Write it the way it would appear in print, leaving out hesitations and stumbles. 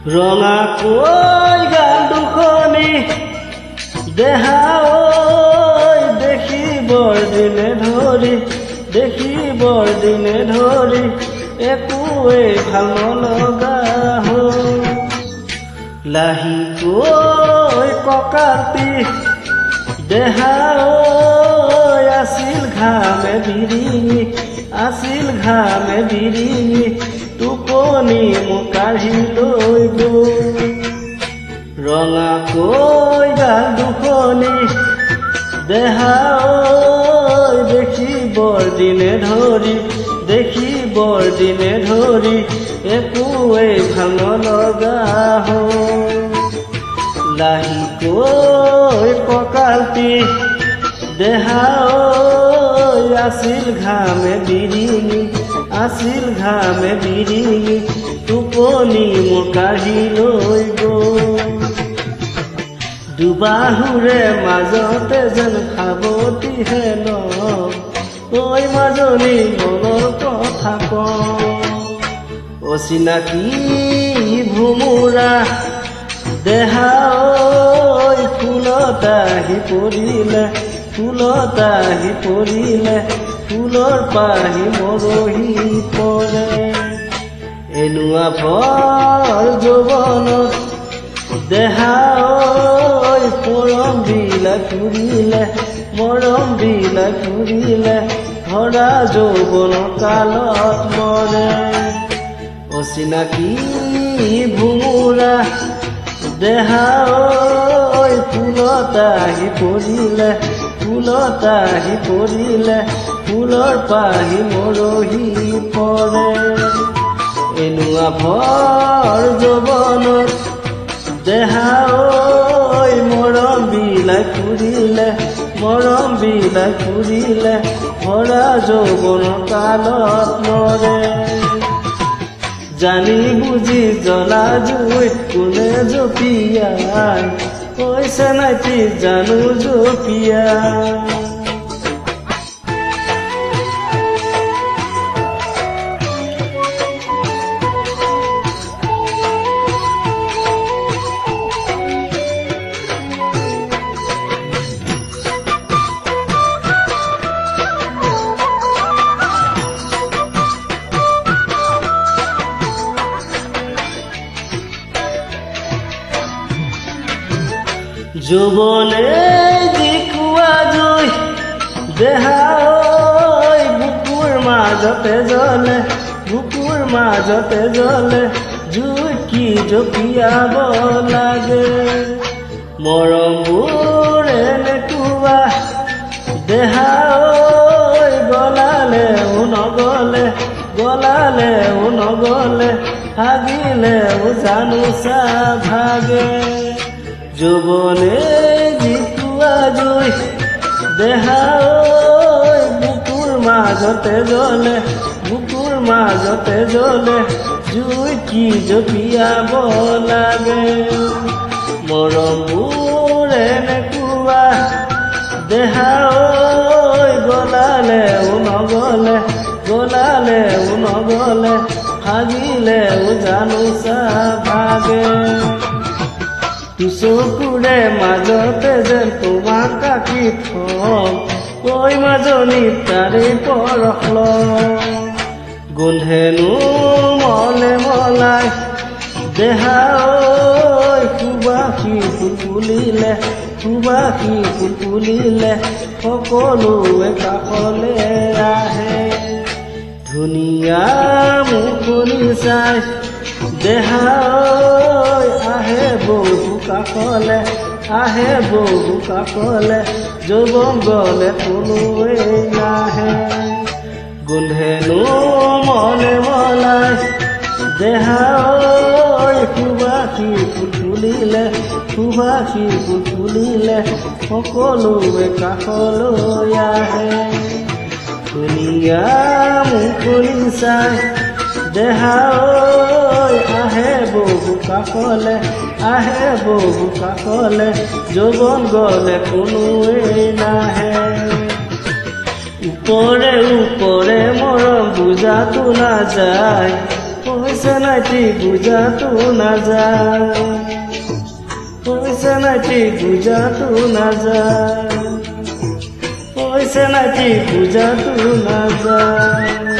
ৰঙাকৈ গান দুখনি দেহা দেখি বৰদিনে ধৰি একোৱেই ভাল নলগা হ'ল লাহিকৈ কঁকালটি দেহা আছিল ঘামে বিৰিঙি টোপনি মোক কাঢ়ি লৈ গ'ল ৰঙাকৈ গাল দুখনি দেহা দেখি বৰদিনে ধৰি একোৱেই ভাল নলগা হ'ল লাহিকৈ কঁকালটি দেহা আছিল ঘামে বিৰিঙি টোপনি মোৰ কাঢ়ি লৈ গ'ল দুবাহুৰে মাজতে যেন সাৱটি হেন ঐ মাজনী মনৰ কথা কওঁ অচিনাকি ভোমোৰা দেহা ফুলত আহি পৰিলে ফুলৰ পাহি মৰহি পৰে এনেকুৱা ভৰ যৌৱনত দেহা মৰম বিলাক ফুৰিলে ধৰা যৌৱন কালত মৰে অচিনাকি ভোমোৰা দেহা ফুলত আহি পৰিলে ফুলৰ পাহি মৰহি পৰে এনেকুৱা ভৰ যৌৱনত দেহা মৰম বিলাক ফুৰিলে ভৰা যৌৱন কালত মৰে জানি বুজি জ্বলা জুই কোনে জপিয়াই কৈছে নাইতি জানো জপিয়াই যৌৱনে জিকুৱা জুই দেহা বুকুৰ মাজতে জ্বলে জুই কি জপিয়াব লাগে মৰমবোৰ এনেকুৱা দেহা গলালেও নগলে হাগিলেও জানোচা ভাগে যৌৱনে জিকুৱা জুই দেহা বুকুৰ মাজতে জ্বলে জুই কি জপিয়াব লাগে মৰমবোৰ এনেকুৱা দেহা গলালেও নগলে হাগিলেও জানোচা ভাগে চকুৰে মাজতে যেন তোমাক কাটি থম কৈ মাজনী তাৰে পৰশ গোন্ধেনো মলাই দেহা সুবাসী ফুল ফুলিলে সকলোৱে কাষলে আহে ধুনীয়া মুখনি চাই দেহা আহে বহু কাষলে যৌৱন গলে কোনোৱে নাহে গোন্ধেনো মলাই দেহা সুবাসী ফুল ফুলিলে সকলোৱে কাষলৈ আহে ধুনীয়া মুখনি চাই দেহা আহে বহু কাষলে যৌৱন গলে কোনোৱে নাহে ওপৰে মৰম বুজাটো নাযায় ঐ হৈছে নাইটি বুজাটো নাযায়, হৈছে নাইটি বুজাটো নাযায়, হৈছে নাইটি বুজাটো নাযায়।